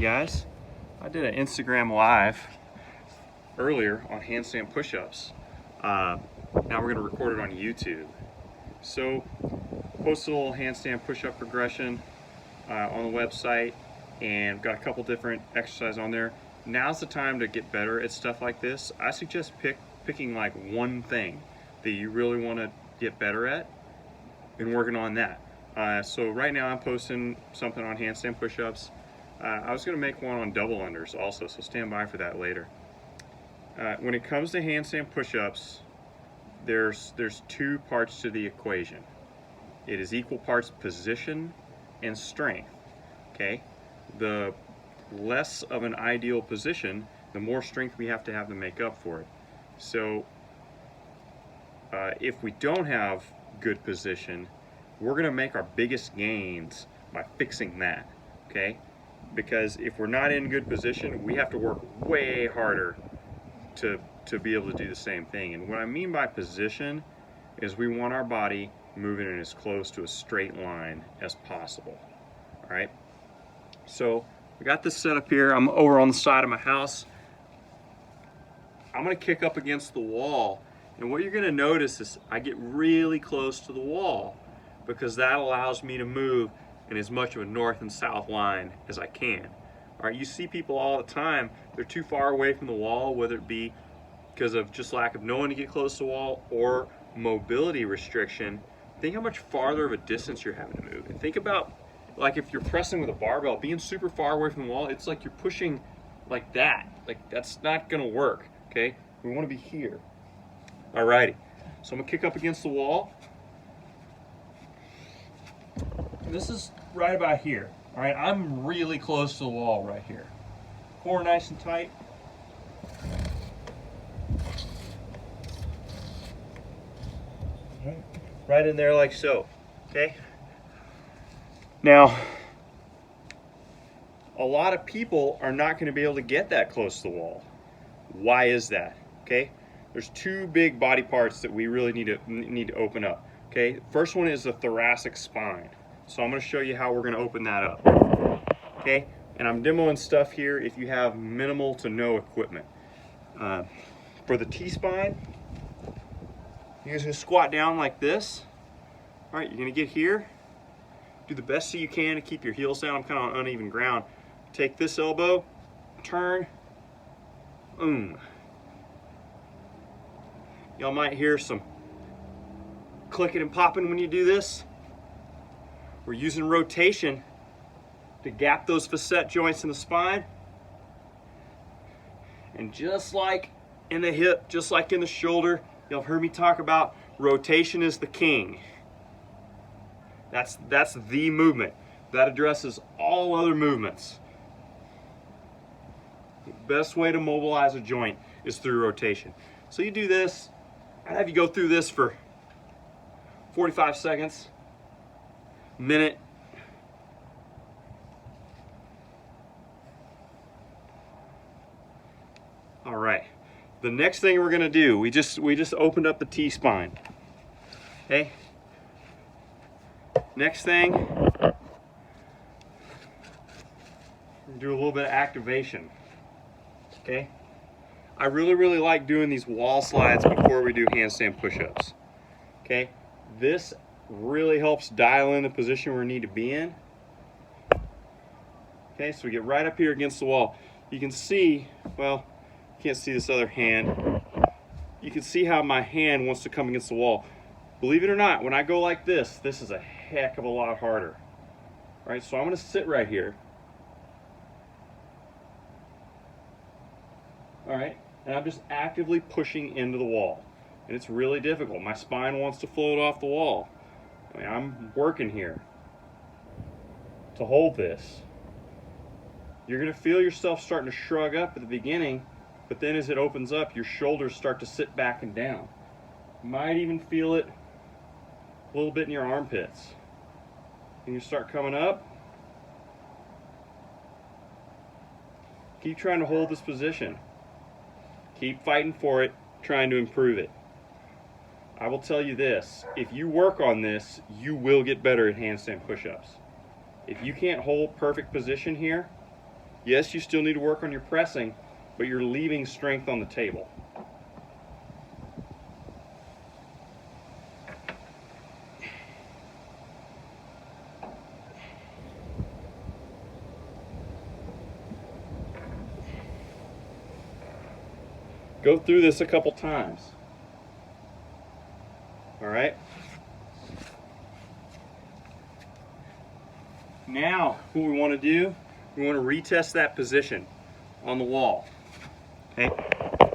guys. I did an Instagram live earlier on handstand push-ups. Now we're going to record it on YouTube. So posted a little handstand push-up progression on the website, and got a couple different exercises on there. Now's the time to get better at stuff like this. I suggest picking like one thing that you really want to get better at and working on that. So right now I'm posting something on handstand push-ups. I was going to make one on double unders also, so stand by for that later. When it comes to handstand push-ups, there's two parts to the equation. It is equal parts position and strength. Okay, the less of an ideal position, the more strength we have to make up for it. So if we don't have good position, we're going to make our biggest gains by fixing that. Okay, because if we're not in good position, we have to work way harder to be able to do the same thing. And what I mean by position is we want our body moving in as close to a straight line as possible. All right, so I got this set up here. I'm over on the side of my house. I'm going to kick up against the wall, and what you're going to notice is I get really close to the wall because that allows me to move in as much of a north and south line as I can. All right, you see people all the time, they're too far away from the wall, whether it be because of just lack of knowing to get close to the wall or mobility restriction. Think how much farther of a distance you're having to move. And think about, like, if you're pressing with a barbell, being super far away from the wall, it's like you're pushing like that. Like, that's not gonna work, okay? We wanna be here. Alrighty, so I'm gonna kick up against the wall. This is right about here. All right, I'm really close to the wall right here. Core nice and tight. Right in there like so, okay? Now, a lot of people are not gonna be able to get that close to the wall. Why is that, okay? There's two big body parts that we really need to open up, okay? First one is the thoracic spine. So I'm going to show you how we're going to open that up. Okay, and I'm demoing stuff here if you have minimal to no equipment. For the T-spine, you're just going to squat down like this. All right, you're going to get here. Do the best that you can to keep your heels down. I'm kind of on uneven ground. Take this elbow, turn, Y'all might hear some clicking and popping when you do this. We're using rotation to gap those facet joints in the spine. And just like in the hip, just like in the shoulder, y'all have heard me talk about rotation is the king. That's the movement. That addresses all other movements. The best way to mobilize a joint is through rotation. So you do this, I'd have you go through this for 45 seconds. Minute. All right. The next thing we're going to do, we just opened up the T-spine. Okay? Next thing, do a little bit of activation. Okay? I really like doing these wall slides before we do handstand push-ups. Okay? This really helps dial in the position we need to be in. Okay, so we get right up here against the wall. You can see, well, you can't see this other hand. You can see how my hand wants to come against the wall. Believe it or not, when I go like this is a heck of a lot harder. All right, so I'm gonna sit right here. All right, and I'm just actively pushing into the wall. And it's really difficult. My spine wants to float off the wall. I mean, I'm working here to hold this. You're going to feel yourself starting to shrug up at the beginning, but then as it opens up, your shoulders start to sit back and down. You might even feel it a little bit in your armpits. And you start coming up. Keep trying to hold this position. Keep fighting for it, trying to improve it. I will tell you this, if you work on this, you will get better at handstand push-ups. If you can't hold perfect position here, Yes, you still need to work on your pressing, but you're leaving strength on the table. Go through this a couple times. All right. Now, what we want to do, we want to retest that position on the wall. Okay.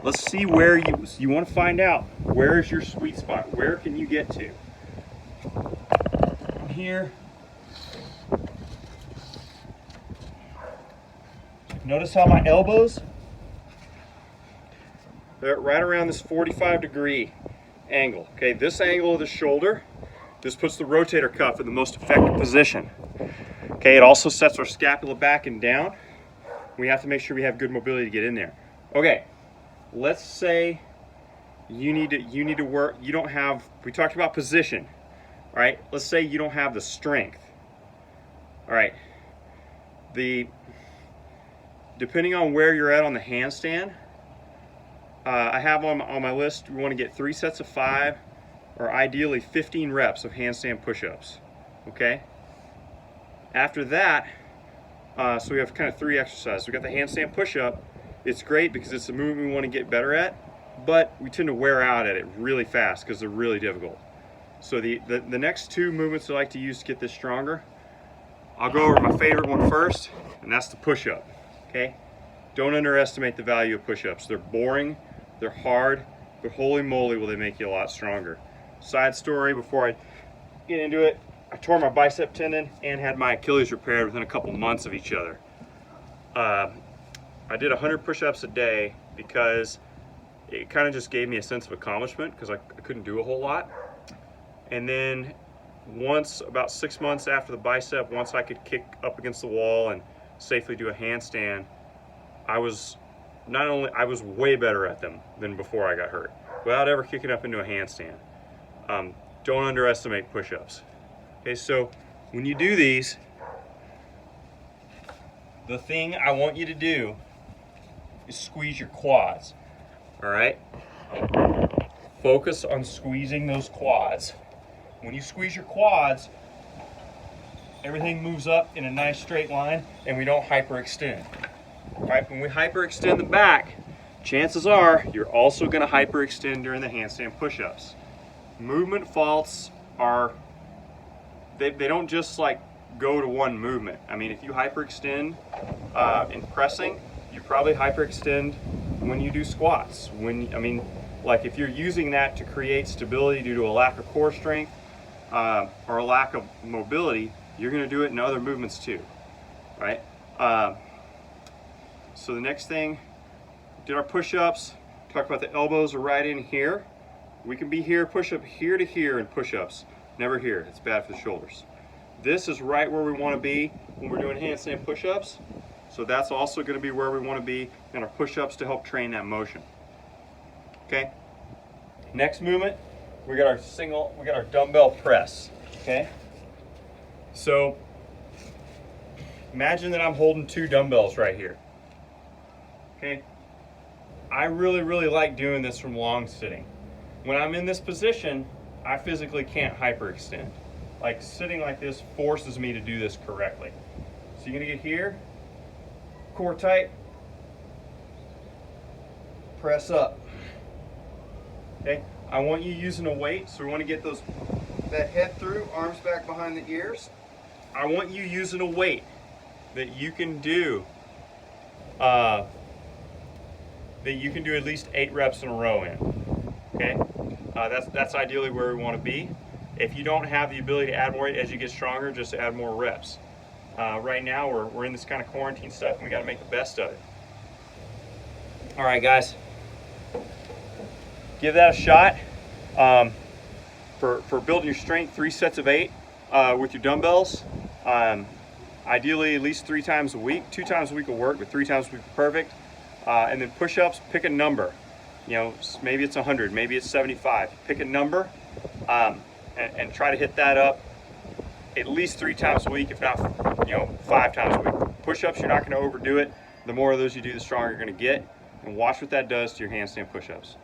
Let's see where you want to find out where is your sweet spot. Where can you get to? Here. Notice how my elbows, they're right around this 45-degree angle. Okay, this angle of the shoulder, this puts the rotator cuff in the most effective position. Okay, it also sets our scapula back and down. We have to make sure we have good mobility to get in there. Okay, let's say you need to work, you don't have, we talked about position, all right? Let's say you don't have the strength. All right, depending on where you're at on the handstand, I have on my list, we want to get 3 sets of 5, or ideally 15 reps of handstand push-ups, okay? After that, so we have kind of 3 exercises. We got the handstand push-up. It's great because it's a movement we want to get better at, but we tend to wear out at it really fast because they're really difficult. So the next 2 movements I like to use to get this stronger, I'll go over my favorite one first, and that's the push-up, okay? Don't underestimate the value of push-ups. They're boring, they're hard, but holy moly will they make you a lot stronger. Side story before I get into it, I tore my bicep tendon and had my Achilles repaired within a couple months of each other. I did 100 push-ups a day because it kind of just gave me a sense of accomplishment because I couldn't do a whole lot. And then once, about 6 months after the bicep, once I could kick up against the wall and safely do a handstand, I was way better at them than before I got hurt, without ever kicking up into a handstand. Don't underestimate push-ups. Okay, so when you do these, the thing I want you to do is squeeze your quads, all right? Focus on squeezing those quads. When you squeeze your quads, everything moves up in a nice straight line and we don't hyperextend. All right, when we hyperextend the back, chances are you're also gonna hyperextend during the handstand push-ups. Movement faults are, they don't just like go to one movement. I mean, if you hyperextend in pressing, you probably hyperextend when you do squats. Like if you're using that to create stability due to a lack of core strength or a lack of mobility, you're gonna do it in other movements too, right? So the next thing, did our push-ups, talk about the elbows are right in here. We can be here, push up here to here in push-ups, never here, it's bad for the shoulders. This is right where we wanna be when we're doing handstand push-ups. So that's also gonna be where we wanna be in our push-ups to help train that motion. Okay? Next movement, we got our dumbbell press, okay? So imagine that I'm holding 2 dumbbells right here. Okay, I really like doing this from long sitting. When I'm in this position, I physically can't hyperextend. Like sitting like this forces me to do this correctly. So you're gonna get here, core tight, press up. Okay, I want you using a weight, so we want to get that head through, arms back behind the ears. I want you using a weight that you can do at least 8 reps in a row in. Okay, that's ideally where we want to be. If you don't have the ability to add more weight as you get stronger, just add more reps. Right now we're in this kind of quarantine stuff and we got to make the best of it. All right, guys, give that a shot. For building your strength, 3 sets of 8 with your dumbbells. Ideally at least 3 times a week. 2 times a week will work, but 3 times a week is perfect. And then push-ups, pick a number. You know, maybe it's 100, maybe it's 75. Pick a number and try to hit that up at least 3 times a week, if not 5 times a week. Push-ups, you're not going to overdo it. The more of those you do, the stronger you're going to get. And watch what that does to your handstand push-ups.